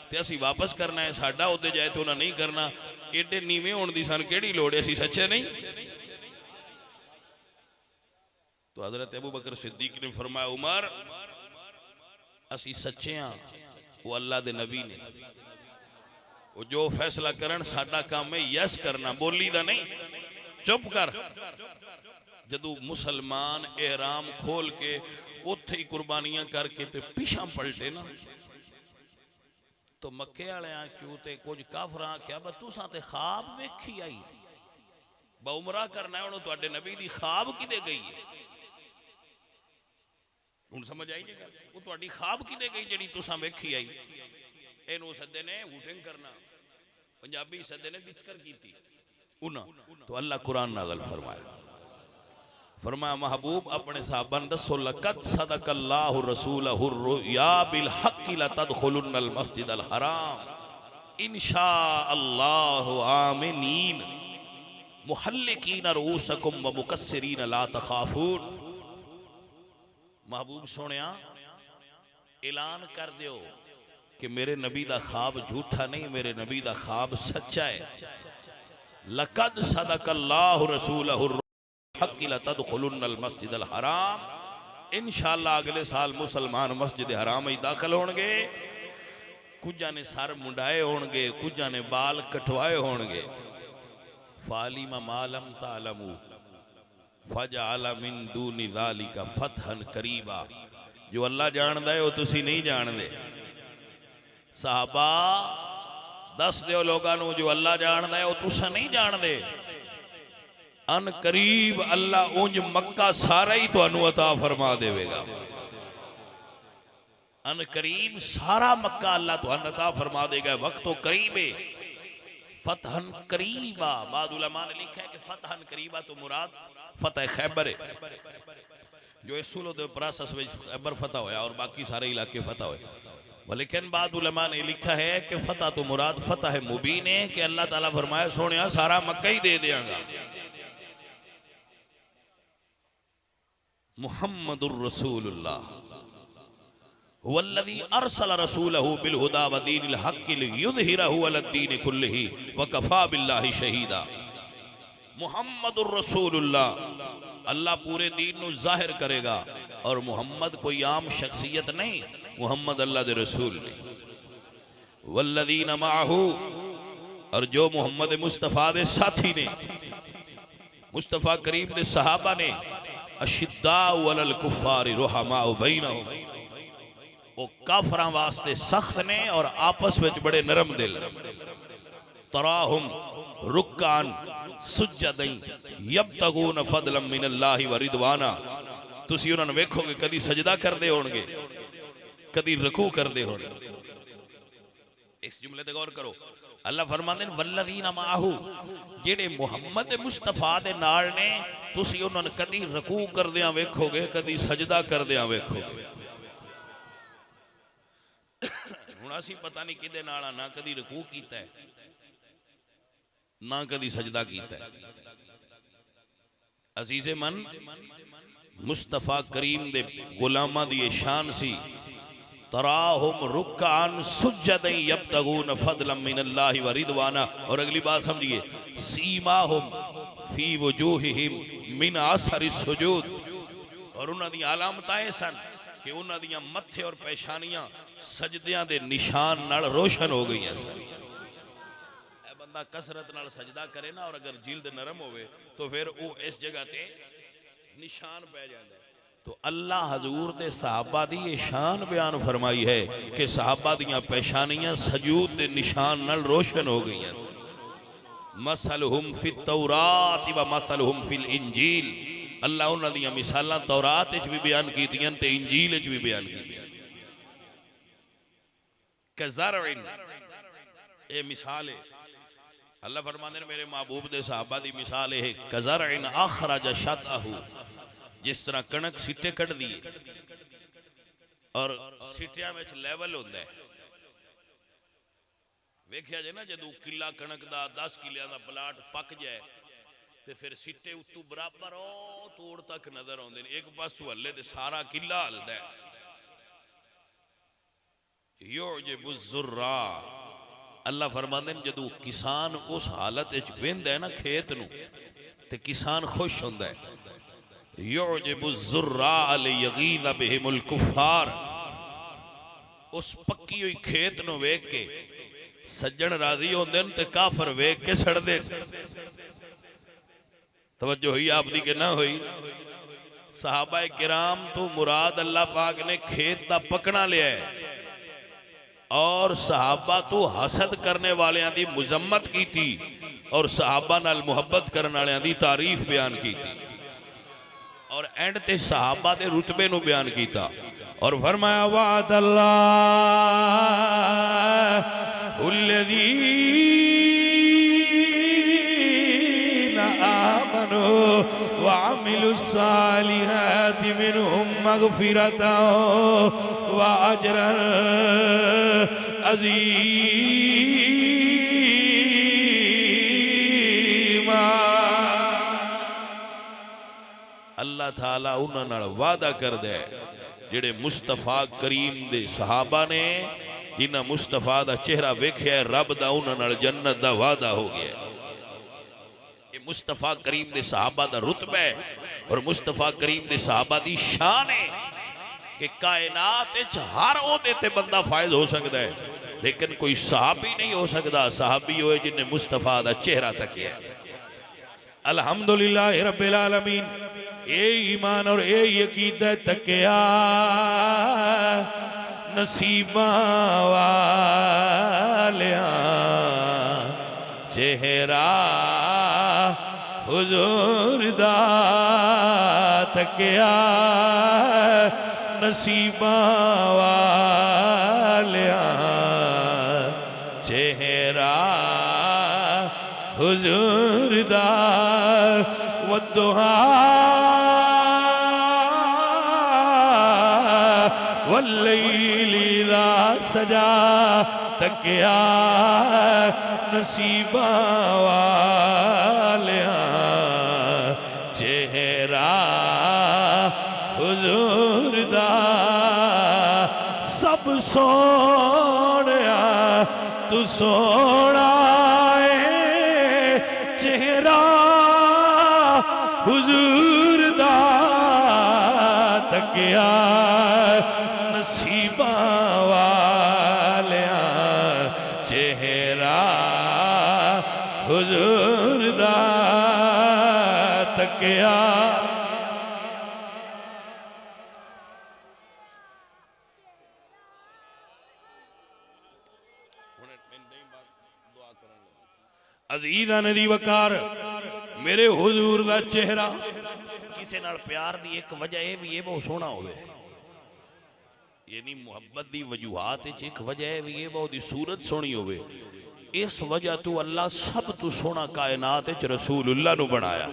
ते असी वापस करना है, साडा उत्ते जाए तो उन्हें नहीं करना। एडे नीवें होने की सन केड़ी लोड़ है? असी सच्चे नहीं? तो हजरत अबू बकर सिद्दीक ने फरमाया उमर असी सच्चे हाँ वो अल्लाह दे नबी ने वो जो फैसला करन साडा काम है यस करना बोली दा नहीं चुप कर। जदू मुसलमान एहराम खोल के उत्थे ही कुर्बानियां करके ते पिछा पलटे ना तो मक्के वाले चू ते कुछ काफर आख्या तुसा ते ख्वाब वेखी आई बहुमरा करना है तुहाडे नबी दी ख्वाब किदे गई है हुण समझ आई जी गल वो तुहाडी ख्वाब किदे गई जिहड़ी तुसा वेखी आई इहनूं सद्दे ने हूटिंग करना पंजाबी सद्दे ने विचकर कीती उन्हां तो अल्लाह कुरान नाज़िल फरमाया महबूब अपने साहबान दसो लक़द सदक़ल्लाहु रसूलहु रुया बिल हक़्क़ि लतदख़ुलुन्नल मस्जिदल हराम इंशाअल्लाहु आमिनीन मुहल्लिकीन रूसकुम व मुकस्सिरीन ला तख़ाफून। महबूब सोनिया ऐलान कर दियो कि मेरे नबी दा ख्वाब झूठा नहीं मेरे नबी दा ख्वाब सच्चा है। लक़द सदक़ल्लाहु रसूलहु तदखुलुन्नल मस्जिदल हराम इंशाअल्लाह अगले साल मुसलमान मस्जिद हराम में दाखिल होंगे। कुछ ने सर मुंडाए होंगे कुछ ने बाल कटवाए होंगे। फालिमा मालम तालमू फजअल मिन दूनि ज़ालिका फतहन करीबा जो अल्लाह जानदा है वो तुसी नहीं जानदे। साहबा दस दियो लोगों जो अल्लाह जानदा है वो तुसा नहीं जानदे। अन करीब अल्लाह उंज मक्का सारा ही तुहानू अता फरमा देवेगा। अन करीब सारा मक्का अल्लाह तुहानू अता फरमा देगा। वक्त तो करीब है। फतहन करीबा बाद उलमा ने लिखा है कि फतहन करीबा तो मुराद फतह खैबर है जो इस सुलो दे प्रोसेस में खैबर फतह होया और बाकी सारे इलाके फतह होए। लेकिन बाद उलमा ने लिखा है कि फतह तो मुराद फतह मुबीन है कि अल्लाह ताला फरमाया सोनिया सारा मक्का ही दे देंगा। मुहम्मदुर रसूलुल्लाह वल्लज़ी अरसल रसूलहु बिल हुदा व दीनिल हक़्क़ि लियुज़हिरहु अलद्दीन कुल्लिही व कफ़ा बिल्लाहि शहीदा। मुहम्मदुर रसूलुल्लाह अल्लाह पूरे दीन को जाहिर करेगा और मुहम्मद कोई आम शख्सियत नहीं मुहम्मद अल्लाह दे रसूल ने। वल्लज़ीना माअहू और जो मुहम्मद मुस्तफ़ा दे साथी ने मुस्तफ़ा करीम दे सहाबा ने अशिद्दाउ अलल कुफ़्फ़ारि रुहमाउ बैनहुम वो काफरां वास्ते सख्त ने और आपस में बड़े नरम दिल। तराहुम रुक्कान सुज्जदन यब्तगून फदलन मिनल्लाहि व रिदवाना तुसी उन्हां नूं वेखोगे कदी सजदा करदे होणगे कदी रुकू करदे होणगे। इस जुमले ते गौर करो। अल्लाह फरमांदे ने वल्लज़ीना माअहू जेड़े मुहम्मद मुस्तफा दे नाल ने तुसी उन्हां नूं कदी रुकू करदियां वेखोगे कदी सजदा करदियां वेखोगे। हुण असीं पता नहीं किदे नाल ना कदी रुकू कीता है ना कदी सजदा कीता है। अजीज़े मन मुस्तफा करीम दे गुलामां दी शान सी तराहुम रुक्कान सुज्जदन यब्तगून फदलन मिनल्लाहि व रिदवाना। और अगली बात समझिए सीमाहुम फी वजूहिहिम मिन असरि सुजूद और उन्हां दी अलामतां सन कि उन्हां दी मत्थे और पेशानियां सजदियां दे निशान नाल रोशन हो गई सन। बंदा कसरत नाल सजदा करे ना और अगर जिल्द नरम होवे तो फिर वो इस जगह ते निशान पै जाता है। तो अल्लाह हजूर दे सहाबा दी ये शान बयान फरमाई है कि सहाबा दियां पेशानियां सजूद दे निशान नाल रोशन हो गई। मसलहुम फित तौरात व मसलहुम फिल इंजील अल्लाह उन्हां दियां मिसालां तौरात विच भी बयान कीतियां ते इंजील विच भी बयान कीतियां। कज़रइन ये मिसाल है। अल्लाह फरमाते हैं मेरे महबूब दे सहाबा दी मिसाल है कज़रइन अखरज शतअहु जिस तरह कणक सिट्टे कट दी और सिट्टियां विच लेवल होंदा है। वेख्या जे ना जदों किला कणक दा 10 किलियां दा प्लाट पक जाए ते फिर सिट्टे उत्तों बराबर तोड़ तक नजर आउंदे ने। एक पासों हल्ले ते सारा किला हलदा है। युजिबुज़्ज़ुर्रा अल्लाह फरमाते हैं जदों किसान उस हालत विच वेंदा है ना खेत नूं ते किसान खुश होंदा है। युजिबु ज़ुर्रा लियगीज़ बिहिमुल कुफ़ार। उस पक्की हुई खेत नूं वेख के सज्जन राजी होंदे ने ते काफर वेख के सड़दे। तवज्जो हुई आपदी कि ना हुई? सहाबा किराम तो मुराद अल्लाह पाक ने खेत दा पकना लिया है और सहाबा तो हसद करने वालियां दी मुजम्मत की थी और सहाबा नाल मुहब्बत करने वालियां दी तारीफ बयान की थी और एंड ते सहाबा दे रुतबे नु बयान कीता और फरमाया वअदल्लाहुल्लज़ीना आमनू वअमिलुस्सालिहाति मिनहुम मगफिरतन व अजरन अज़ीमा। अल्लाह ताला उन्हां नाल वादा कर दे जेड़े मुस्तफा करीम दे सहाबा ने जिन्हां मुस्तफा दा चेहरा वेख्या रब दा उन्हां नाल जन्नत दा वादा हो गया। ये मुस्तफा करीम दे सहाबा दा रुतबा है और मुस्तफा करीम दे सहाबा दी शान है कि कायनात विच हर ओहदे ते बंदा फायज हो सकता है लेकिन कोई सहाबी नहीं हो सकता सहाबी होए जिन्हें मुस्तफा दा चेहरा तकिया। अल्हम्दुलिल्लाह रब्बिल आलमीन। ए ईमान और ए यकीदा तकिया नसीबा वालिया चेहरा हुजूर दा तकिया नसीबा वालिया चेहरा हुजूर दा वद्दुहा वल्लैली इज़ा सजा तकिया नसीबा वालिया चेहरा हुजूर दा सब सोहणिया तू सोहणा चेहरा हुजूर दा तकिया नसीबा वालिया चेहरा हुजूर दा तकिया। अज़ीज़ां दी वकार मेरे हुजूर दा चेहरा किसी नाल प्यार दी एक वजह यह भी ये बहुत सोहना होवे यानी मुहब्बत दी वजूहात एक वजह भी ये बहुत दी सूरत सोहनी होवे। इस वजह तू अल्लाह सब तू सोहना कायनात विच रसूलुल्लाह नु बनाया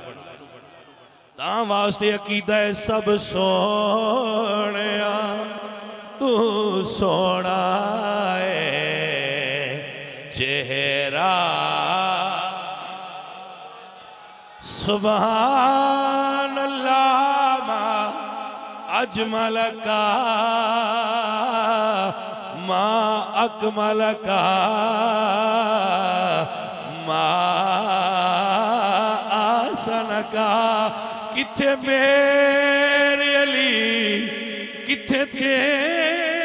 ता वास्ते अकीदा है सब सोहणिया तू सोहना है चेहरा सुभान अल्लाह मा अजमल का मा अकमल का मा आसन का। किथे मेरे अली किथे तेरी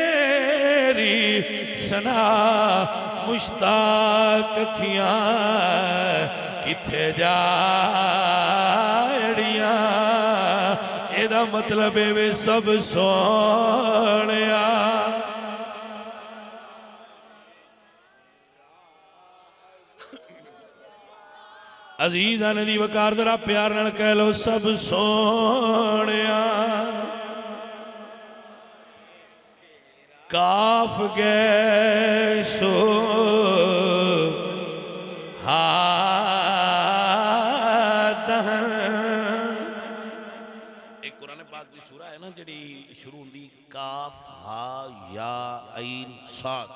सना मुश्ताक अखियां किथे जाड़ियां। एदा मतलब है वे सब सोहणिया अज़ीज़ां दी वकार जरा प्यार नाल कह लो सब सोहणिया। काफ गए सो हा एक कुरान पाक की सूरा है ना जी शुरू होंदी काफ हा या ऐन साद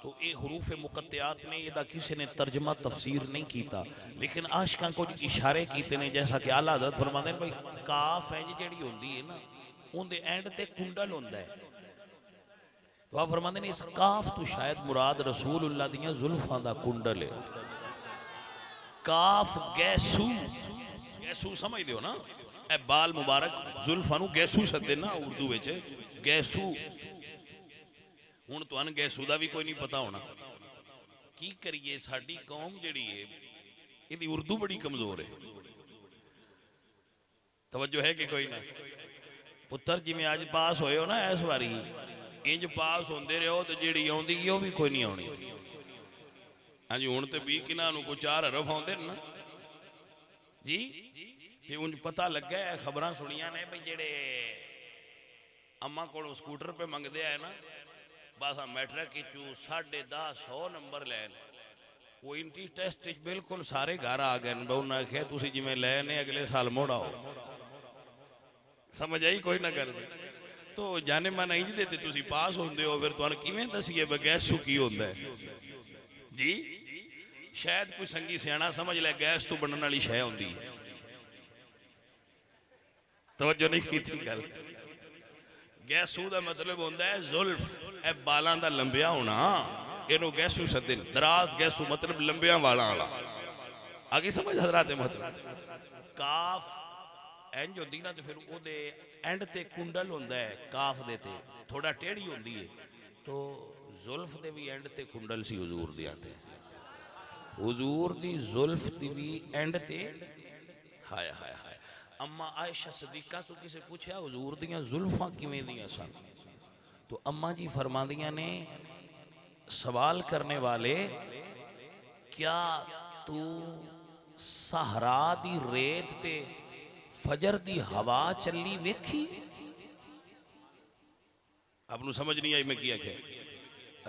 तो ये हुरूफ मुकत्तियात ने यदा किसी ने तर्जमा तफसीर नहीं किया लेकिन आशिकां को इशारे कीते ने जैसा कि आला हज़रत फरमाते हैं भाई काफ है जी जिहड़ी होंदी है ना उनके एंड ते कुंडल होंदा है तो आप फरमाते हैं इस काफ तो शायद मुराद रसूलुल्लाह दियां जुल्फां दा कुंडल है। काफ गैसू गैसू समझ दो ना ए बाल मुबारक जुल्फां नूं गैसू सदे ना उर्दू विच गैसू। हुण तुहानूं गैसू दा भी कोई नहीं पता होना। की करिए साडी कौम जिहड़ी है इहदी उर्दू बड़ी कमजोर है। तवज्जो है कि कोई ना पुत्र जिवें अज पास होए हो ना इस बारी इंज पास होंदे रहो तो जिहड़ी आउंदी वो भी कोई नहीं आउणी। हाँ जी हुण तो भी किन्हां नूं कोई 4 हरफ आउंदे ना जी ते उंज पता लग्या है खबरां सुनियां ने भी जेड़े अम्मा कोलों स्कूटर पे मंगदे आए ना बस मैट्रिक चू 10.5 नंबर लैन वो इंट्री टेस्ट बिल्कुल सारे घर आ गए। उन्हें आख्या तुसीं जिवें लैने अगले साल मुड़ आओ। समझ आई कोई ना कर तो जाने मन इंज देते तुसीं पास होंदे हो फिर तुहानूं किवें दसीए गैसू की होंदा है जी। शायद कोई संगी सियाणा समझ लै गैस तो बनने वाली शै होंदी है। तवज्जो नहीं की थी गल। गैसू का मतलब होंदा है जुल्फ ए बालां दा लंबिया होना इनू गैसू सदे। दराज गैसू मतलब लंबिया वाला वाला आगे समझ हजरात मतलब काफ इंज होंदी ना तो फिर ओदे एंड ते कुंडल होंदा है काफ दे ते थोड़ा टेढ़ी होंदी है तो जुल्फ दे भी एंड ते कुंडल सी हुजूर दियां ते हुजूर दी जुल्फ दी भी एंड ते हाय हाय हाय। अम्मा आयशा सदीका तो किसे पूछा हुजूर दियां जुल्फां किवें दियां सन तो अम्मा जी फरमांदियां ने सवाल करने वाले क्या तू सहरा दी रेत ते फजर दी हवा चली वेखी। आपनू समझ नहीं आई मैं क्या आख्या।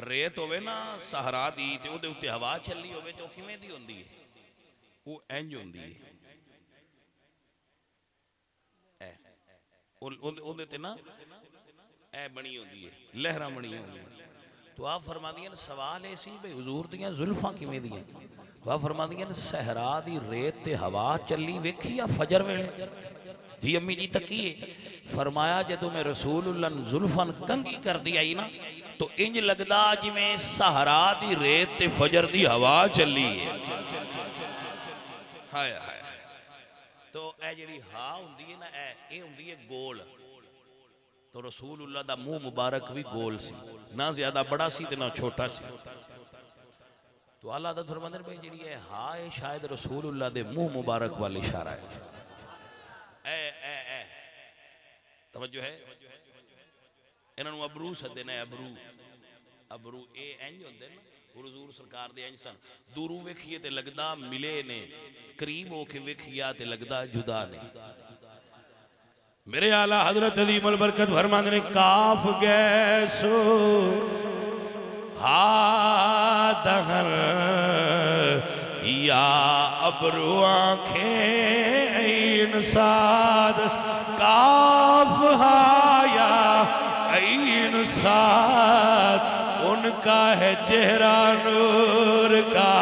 रेत होवे ना सहरा दी ते ओदे उत्ते हवा चली होवे तो किवें दी होंदी है वो इंज होंदी है ओदे ते ना ए बनी होंदी है लहरां बनी होंदी। तो आप फरमादियां सवाल ऐसी भाई हुजूर दियां जुल्फां किवें दियां तो आप फरमादियां सहरा दी रेत ते हवा चली वेखी या फजर वेले जी। अम्मी जी तकीए फरमाया जदों मैं रसूलुल्लाह जुल्फन कंगी कर दी आई ना तो इंज लगदा जिवें सहरा दी रेत ते फजर दी हवा चली है। हाय हाय तो ए जिहड़ी हा हुंदी है ना ए हुंदी है गोल तो रसूलुल्लाह दा मुंह मुबारक भी गोल सी ना ज्यादा बड़ा सी ते ना छोटा सी। तो अल्लाह दा फरमांदे भाई जिहड़ी है हा है शायद रसूलुल्लाह दे मुंह मुबारक वाल इशारा है। ए तवज्जो है इन्हां नूं अबरू सदे ने अबरू अबरू ए इंज हुंदे ना हुजूर सरकार दे इंज सन दूरों वेखिए ते लगदा मिले ने करीब होके वेखिया ते लगदा जुदा ने। मेरे आला हजरत अलीमुल बरकत फरमांदे ने काफ गैसो हा दहर या अबरू आंखें ऐन साद काफ हाया ऐन साद उनका है चेहरा नूर का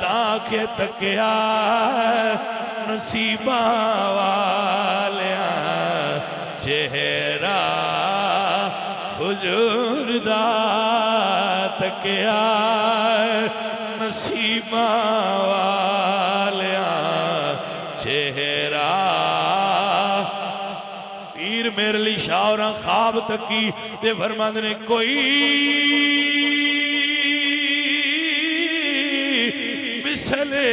ताके तकिया नसीबा वालिया चेहरा हुजूर दा तकिया नसीबा वालिया चेहरा। पीर मेरे लिए शाहरा ख्वाब तकी ते फरमांदे ने कोई मिसले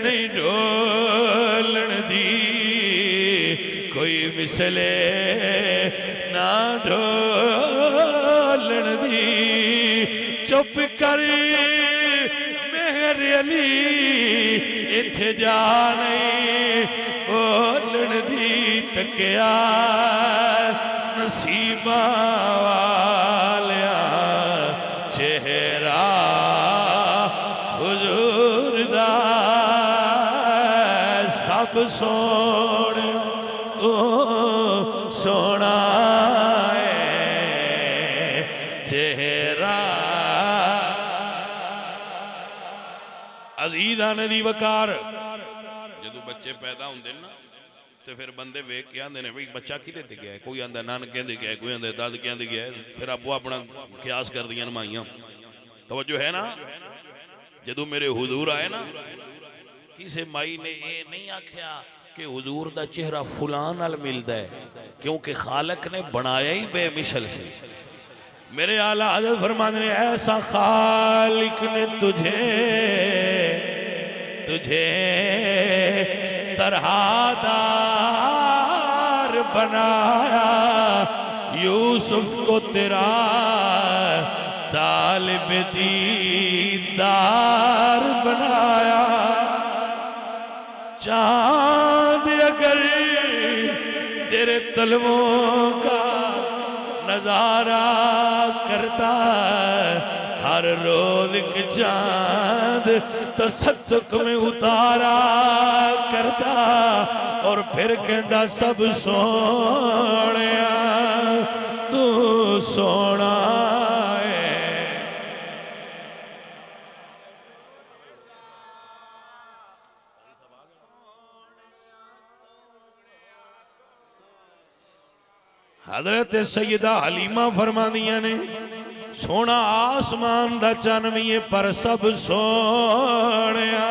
नहीं डोलन दी कोई मिसले ना डोलन दी। चुप कर मेरे अली इत्थे जा नहीं बोलन दी तकिया नसीबा वालिया चेहरा हुजूर दा सब सोने सोना चेहरा। अजीज़ा ने दी वकार जदों बच्चे पैदा होंदे ना तो फिर बंदे वेख के आंदे ने भाई बच्चा किदे ते गया कोई आंदा नानके दे गया कोई आंदा दादकियां दे गया फिर आपो अपना कियास कर दियां माइयां। तवज्जो है ना जदों मेरे हुजूर आए ना किसी माई ने ये नहीं आख्या कि हुजूर दा चेहरा फुलां नाल मिलदा है, क्योंकि खालक ने बनाया ही बेमिसल से। मेरे आला हज़रत फरमाते हैं ऐसा खालिक ने तुझे तरहादार बनाया, यूसुफ को तेरा तालिब दीदार बनाया। चांद अगर तेरे तलवों का नजारा करता, हर रोज के चांद तसद्दुक में उतारा करता, और फिर कहता सब सोहणिया तू सोना है। हजरत सैयदा हलीमा फरमादियां ने सोना आसमान दा चन भी है पर सब सोहणिया।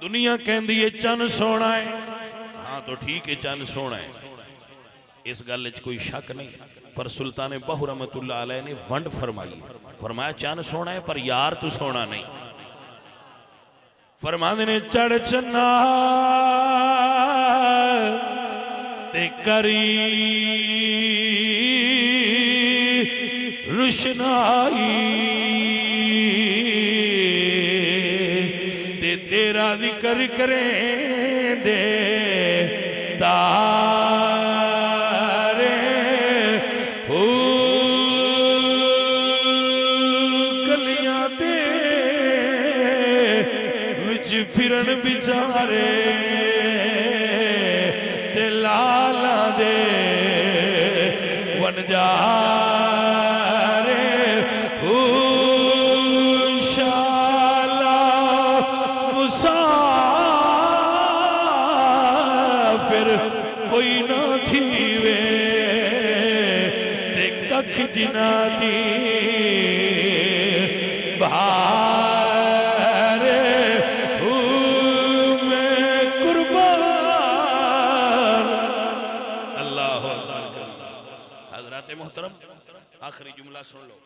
दुनिया कहती है चन सोना है, हाँ तो ठीक है चन सोना है, इस गल कोई शक नहीं। पर सुल्तान बहू रहमतुल्लाह अलैह ने वंड फरमाई, फरमाया चन सोना है पर यार तू सोना नहीं। फरमाते ने चढ़ चन्ना ते करी रुशनाई, ते तेरा जिक्र करें दे तारे हो गलियां दे विच फिरन बिचारे, ते लाला दे वन जा कोई ना थीवे ते कख जिना दी बहार मैं कुर्बान। अल्लाह हजरत मोहतरम आखिरी जुमला सुन लो।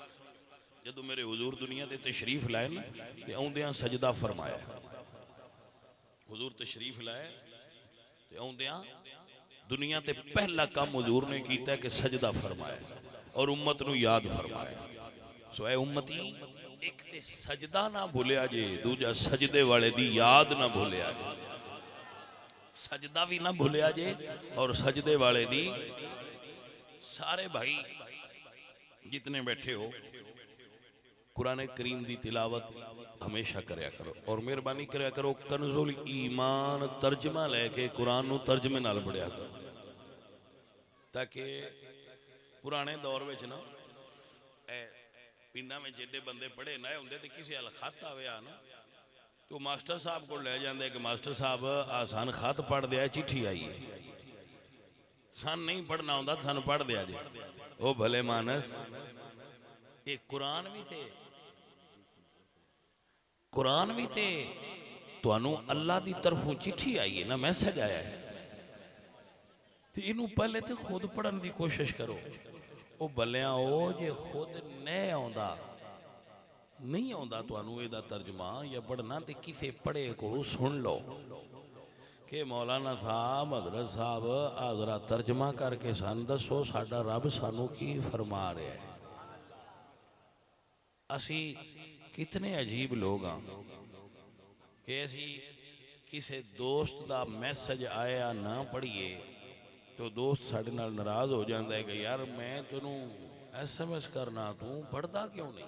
जदों मेरे हुजूर दुनिया ते तशरीफ लाए ना ते आउंदियां सजदा फरमाया, हुजूर तशरीफ लाए ते आउंदियां दुनिया ते पहला काम हुजूर ने किया कि सजदा फरमाया और उम्मत नू याद फरमाया। सो ऐ उम्मती एक ते सजदा ना भूलिया जे, दूजा सजदे वाले दी याद ना भूलिया जे। सजदा भी ना भूलिया जे और सजदे वाले दी। सारे भाई जितने बैठे हो कुरान करीम की तिलावत हमेशा करया करो और मेहरबानी करया करो कंजुल ईमान तर्जमा लैके कुरान नू तर्जमे नाल पढ़िया करो, ताकि पुराने दौर में ना पिंडा में जेडे बंदे पढ़े ना होंगे तो किसी हल खत आवे ना तो मास्टर साहब को ले जाते कि मास्टर साहब आसान खत पढ़ दिया, चिट्ठी आई है, सन नहीं पढ़ना होंदा सन पढ़ दिया जी। ओ भले मानस ये कुरान भी ते तुहानू अल्लाह की तरफों चिट्ठी आई है ना, मैसेज आया है, तो इनू पहले तो खुद पढ़न की कोशिश करो। ओ भलिया ओ जे खुद नहीं आउंदा तुहानू इहदा तर्जमा या पढ़ना तो किसी पढ़े को सुन लो कि मौलाना साहब हजरत साहब आ जरा तर्जमा करके सन दसो साडा रब सानू की फरमा रहा है। असी कितने अजीब लोग हाँ कि असी किसी दोस्त का मैसेज आया ना पढ़िए तो दोस्त साडे नाल नाराज हो जाता है कि यार मैं तेनू SMS करना तू पढ़ता क्यों नहीं,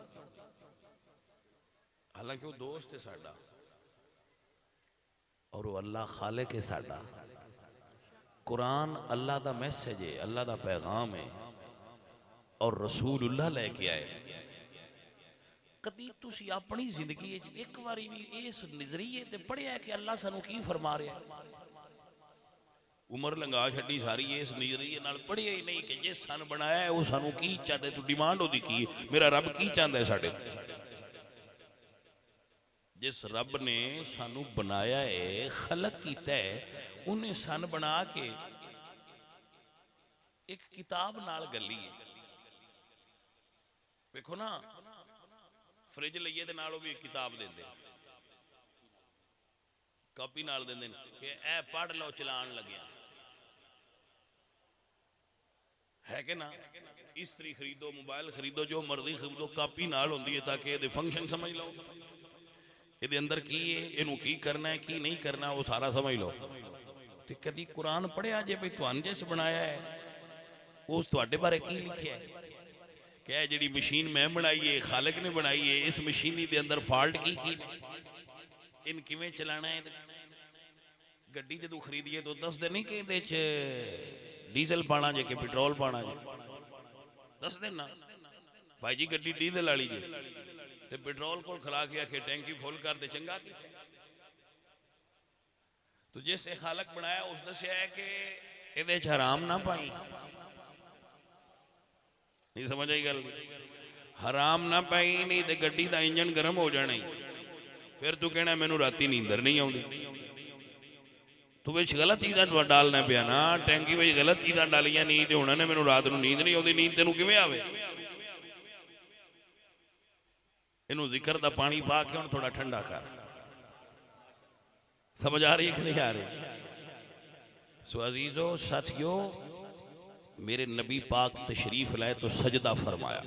हालांकि वो दोस्त है साडा और वो अल्लाह खालिक है साडा। कुरान अल्लाह का मैसेज है, अल्लाह का पैगाम है और रसूलुल्लाह लेके आए। कदी तुसी अपनी जिंदगी एक बारी भी इस नजरिए ते पढ़िया कि अल्लाह सानू की फरमा रहा है? उम्र लंघा छड्डी सारी इस नजरिए नाल पढ़िया ही नहीं कि जे सन बनाया है वो सानू की चाहते, तू डिमांड होती की मेरा रब की चाहता है साडे। जिस रब ने सानू बनाया है, खलक कीता है, उन्हें सन बना के एक किताब नाल गली है। देखो ना, फ्रिज लईए ते नाल भी एक किताब देंदे, कापी नाल देंदे कि ए पढ़ लो चलान लग्या है कि ना। इस्त्री खरीदो, मोबाइल खरीदो, जो मर्जी खरीदो, कापी नाल होंदी है ताकि ये फंक्शन समझ लो, ये अंदर की है, इनू की करना है की नहीं करना वो सारा समझ लो। तो कभी कुरान पढ़िया जे भाई तुहानू जिस बनाया है उस तुहाडे बारे की लिखिया है? क्या जी मशीन मैं बनाई है, खालिक ने बनाई है, इस मशीनी दे अंदर फॉल्ट की इन किवें चलाना है। गड्डी जो खरीदिए तो दस दे नहीं कि इहदे च डीजल पाना जे कि पेट्रोल पाना जे, दस दिन ना भाई जी गड्डी डीजल वाली जे ते पेट्रोल को खिला के आखे टैंकी फुल कर दे चंगा की। तो जिस खालक बनाया उस दसिया है कि इहदे च हराम ना पाई, नहीं समझ आई गल, हराम ना पाई, नहीं तो गड्डी का इंजन गर्म हो जाना ही, फिर तू कहना मैनू राती नींदर नहीं आती, तू विच गलत चीज़ा डालना पिया ना, टैंकी में गलत चीज़ा डालिया नहीं तो उन्होंने मैनू रात को नींद नहीं आती, नींद तेनू किवें आवे? इनू जिक्र दा पानी पा के हुण थोड़ा ठंडा कर। समझ आ रही है कि नहीं आ रही? सो अजीजो साथियो, मेरे नबी पाक तशरीफ लाए तो सजदा फरमाया।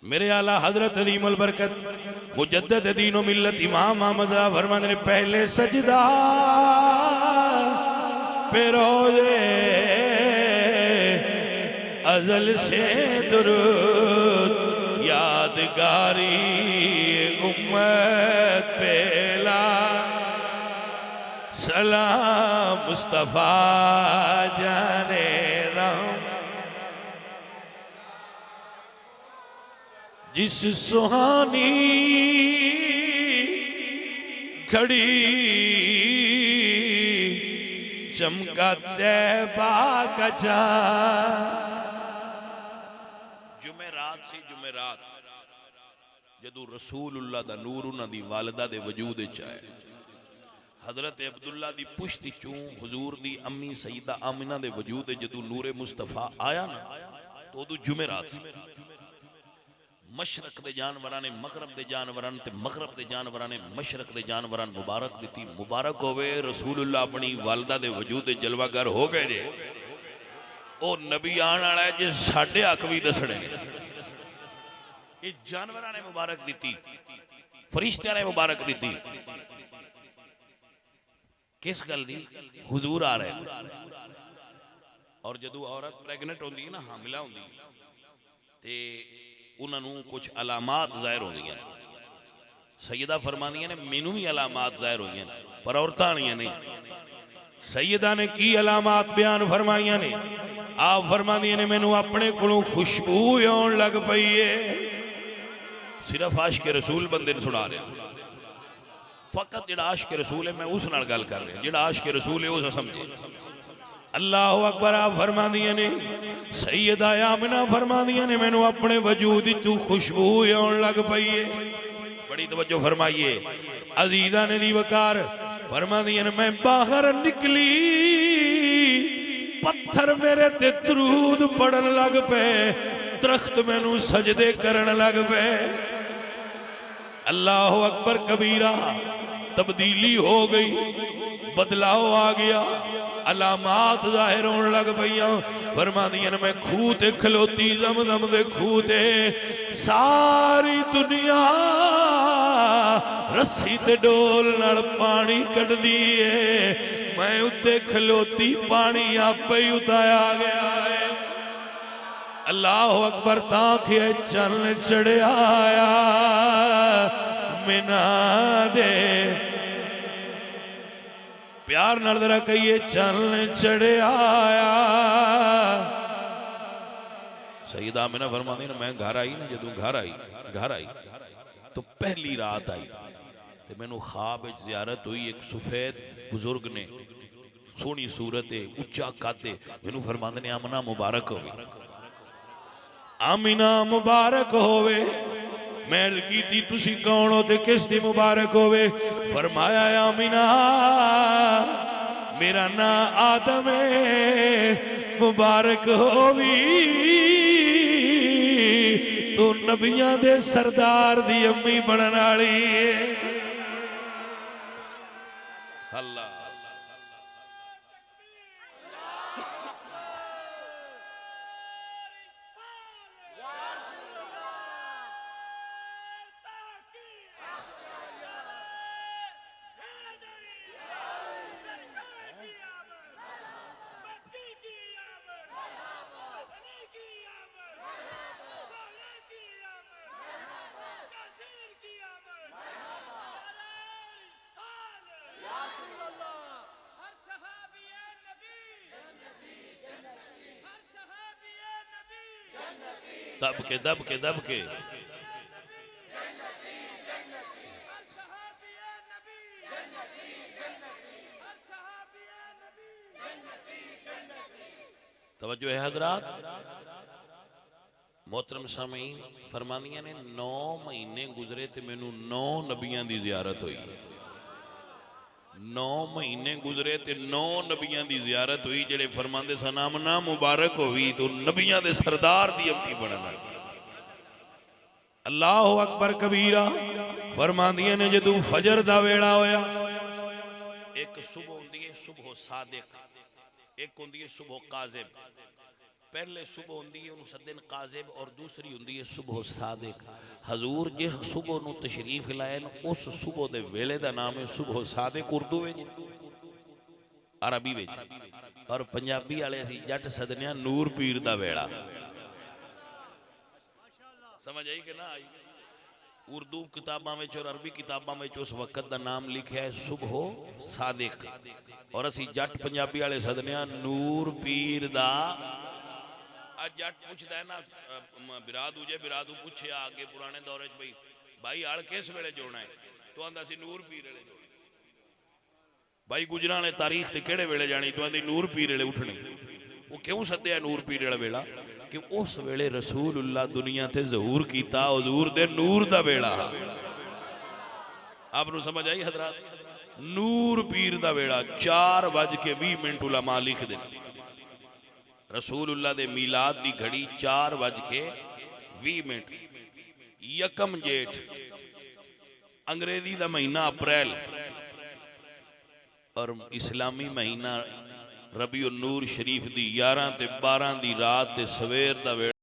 मेरे आला हजरत अदीमुल बरकत मुजद्दद दीन व मिल्लत इमाम अहमद फरमाते ने पहले सजदा पे रोज़े अजल से दुरूद यादगारी उम्मत पेला सलाम मुस्तफा जाने रहम जिस सुहानी घड़ी चमका तैबा का चाँद। जुमेरात से जुमेरात जदू रसूलुल्लाह दा नूर उन्हां दी वालिदा दे वजूद विच आया, हजरत अब्दुल्ला दी पुश्त चूं हुजूर दी अम्मी सईदा आमिना दे वजूद जदू नूरे मुस्तफा आया ना तो उदू जुमेरात सी। मशरक दे जानवरां ने मगरब दे जानवरां ते मगरब दे जानवरां ने मशरक दे जानवरां मुबारक दी। मुबारक होवे रसूलुल्लाह अपनी वालिदा दे वजूद जलवागर हो गए जे। ओ नबी आने वाला है जे साडे हक भी दसणे, ये जानवरां ने मुबारक दी, फरिश्तियां ने मुबारक दी। किस गल दी? हुजूर आ रहे। और जदू औरत प्रेगनेंट होंदी है ना, हामिला होंदी ते उन्होंने कुछ अलामात जाहिर होंदी हैं। सैयदा फरमादियां ने मैनू भी अलामात जाहिर हुई हैं पर औरतां नहीं। सैयदा ने की अलामात बयान फरमाइया ने? आप फरमादियां ने मैनू अपने कोलों खुशबू आउण लग पई है। सिर्फ आशिक रसूल बंदे ने सुना रहे, फकत जिहड़ा आशिक रसूल है मैं उस नाल गल कर रहा, जिहड़ा आशिक रसूल है उस समझे। अल्लाह अकबर। आप फरमादियां ने सैयदा आमिना फरमादियां ने मैनू अपने वजूद तू खुशबू आउण लग पई है। बड़ी तवज्जो फरमाइए अजीजा ने दी वकार। फरमादियां ने मैं बाहर निकली, पत्थर मेरे ते दरूद पढ़न लग पे, दरख्त मैनू सजदे करन लग पे। अल्लाह अकबर कबीरा। तब्दीली हो गई, बदलाव आ गया, अलामात जाहिर होने लग पईयां। फरमादियां ने मैं खूह ते खलोती जमजम दे खूह ते, सारी दुनिया रस्सी ते डोल नाल पानी कढ़दी है, मैं उत्ते खलोती पानी आपे ही उताया गया है। अल्लाह अकबर। ताखे चलन चढ़िया मिना दे, प्यार नाल जरा कहिए चलन चढ़िया। सईदा आमिना फरमाती ने मैं घर आई ना, जदों घर आई तो पहली रात आई तो मैनू ख्वाब ज़ियारत हुई। एक सफेद बुजुर्ग ने, सोहनी सूरत है, उच्चा कद है, मैनू फरमाते ने आमना मुबारक होवे, आमिना मुबारक होवे। मैं की थी तुसी कौन हो ते किस दी मुबारक होवे। फरमाया आमिना मेरा ना आदम है मुबारक होवी तू नबियां दे सरदार दी अम्मी बनन वाली है। अल्लाह दब के दब के दब के तवज्जो है हजरात। मोहतरम सामीन फरमानिया ने 9 महीने गुजरे तो मैनू 9 नबियां की जियारत हुई। 9 महीने गुजरे तो 9 नबियां की जियारत हुई जेड़े फरमाते सन आमना मुबारक होवी तो नबियां दे सरदार दी अम्मी बनना। अल्लाह अकबर कबीरा फरमांदियां ने जदों फजर दा वेला होया एक सुबह होंदी है सुबह सादिक एक होंदी है सुबह काज़िब। पहले सुबह होंदी है उन्होंने सदन काज़िब और दूसरी होंदी है सुबह सादिक। हजूर जिस सुबह नूं तशरीफ लाए उस सुबह दे वेले दा नाम है सुबह सादिक उर्दू विच अरबी विच और पंजाबी वाले असीं जट सदनिया नूर पीर दा वेला। समझ आई कि ना आई। उर्दू किताबां में और अरबी किताबां में उस वक्त का नाम लिखा है सुबह सादिक और असी जट पंजाबी वाले सदनिया नूर पीर दा। आज जट पूछता है ना बिरादू जे बिरादू पूछे आगे पुराने दौरे भाई भाई हल किस वेले जोड़ना है तो आंदा सी नूर पीर वेले जोड़ना। भाई गुजरां वाले तारीख ते केड़े वेले जानी तो आंदी नूर पीर वेले उठनी। वो क्यों सद्या नूर पीर वाला वेला कि उस वेले रसूलुल्लाह दुनिया ते ज़हूर कीता हुजूर दे नूर दा वेला। आपनू समझ आई हजरात। नूर पीर दा वेला 4:20 उलमा लिख दे रसूलुल्लाह दे मीलाद दी घड़ी 4:20 यकम जेठ अंग्रेजी दा महीना अप्रैल और इस्लामी महीना रबीउन नूर शरीफ दी 11 ते 12 दी रात ते सवेर दा वेला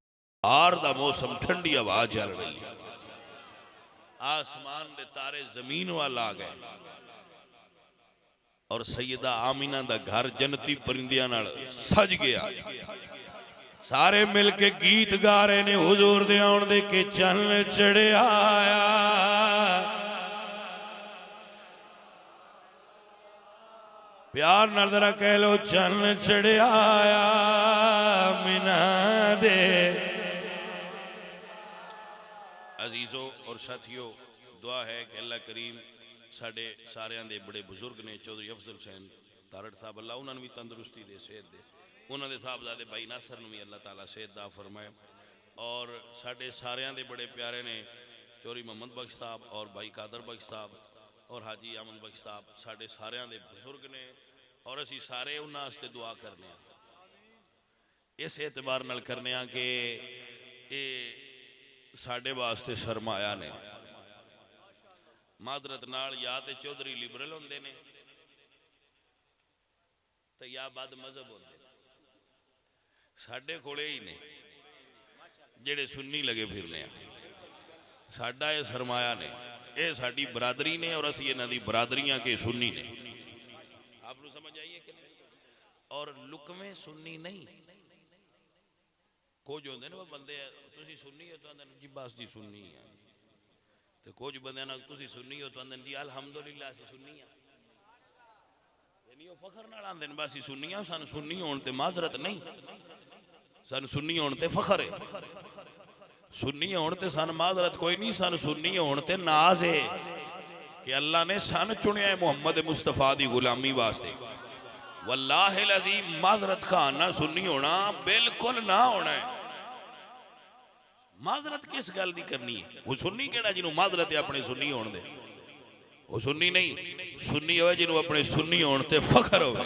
बाहर दा मौसम ठंडी हवा चल रही है। आसमान दे तारे जमीन वाल आ गए और सैयदा आमीना दा घर जन्नती परिंदियां नाल सज गया। सारे मिल के गीत गा रहे ने हुजूर दे आउण दे के चन्न चढ़िया प्यार नाल जरा कह लो चन्न चढ़िया मीना दे। अजीजों और साथियों दुआ है कि अल्लाह करीम साढ़े सारियां दे बड़े बुजुर्ग ने चौधरी अफजल हुसैन तारड़ साहब अल्लाह उन्होंने भी तंदुरुस्ती दे सेहत दे उन्होंने साहबजादे भाई नासर भी अल्लाह ताला सेहत दा फरमाए। और साढ़े सारियां दे बड़े प्यारे ने चौधरी मोहम्मद बख्श साहब और भाई कादर बख्श साहब और हाजी अमन बख्श साहब साढ़े सारियां दे बुजुर्ग ने और असी सारे उन्हां वास्ते दुआ करने इस एतबार नाल करने कि ये साढ़े वास्ते सरमाया ने। मादरत नाल या तो चौधरी लिबरल होंदे ने तो या बद मजहब होंदे साढ़े कोले ही ने जेड़े सुन्नी लगे फिरने साडा ये सरमाया ने ये साडी बरादरी ने और असी इन्हां दी बरादरियां के सुन्नी ने। आपनू समझ आइए कि नहीं। और लुकवे सुन्नी नहीं कुछ होंदे ने बंदे तुसी सुन्नी हो तो आंदे जी बस जी सुन्नी है तो कुछ बंदे ना तुसी सुन्नी हो तो आंदे जी अल्हम्दुलिल्लाह असी सुन्नी हां यानी वो फखर नाल आंदे ने बस असी सुन्नी हां सानू सुन्नी होण ते माजरत नहीं सानू सुन्नी होण ते फखर है सुन्नी होण ते सानू माजरत कोई नहीं सानू सुन्नी होण ते नाज है कि अल्लाह ने सन चुनिया है मुहम्मद मुस्तफा दी गुलामी वास्ते। वल्लाहिल अज़ीम माजरत खाना सुन्नी होना बिल्कुल ना होना है माजरत किस गल दी करनी है? वो सुन्नी केड़ा जिन्हों माजरत है अपने सुन्नी होने दे? वो सुन्नी नहीं, सुन्नी होवे जिन्हों अपने सुन्नी होने ते फखर होवे,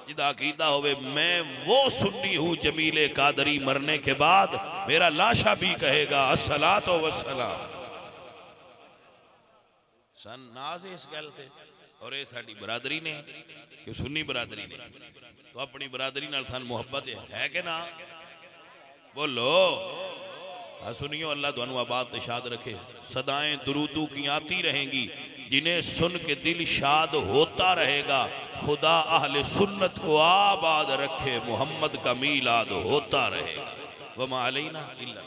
जिदा अकीदा होवे मैं वो सुन्नी हूँ जमीले कादरी, मरने के बाद मेरा लाशा भी कहेगा अस्सलातो वस्सलाम। सन नाज इस गल पे, और ये साडी बरादरी ने कि सुन्नी बरादरी ने, तो अपनी बरादरी नाल सन मुहब्बत है कि ना? बोलो सुनियो, अल्लाह तुहानू आबाद ते शाद रखे। सदाएं दुरूदू की आती रहेंगी, जिन्हें सुन के दिल शाद होता रहेगा। खुदा अहले सुन्नत को आबाद रखे, मोहम्मद का मीलाद होता रहेगा। वमा अलैना इल्ला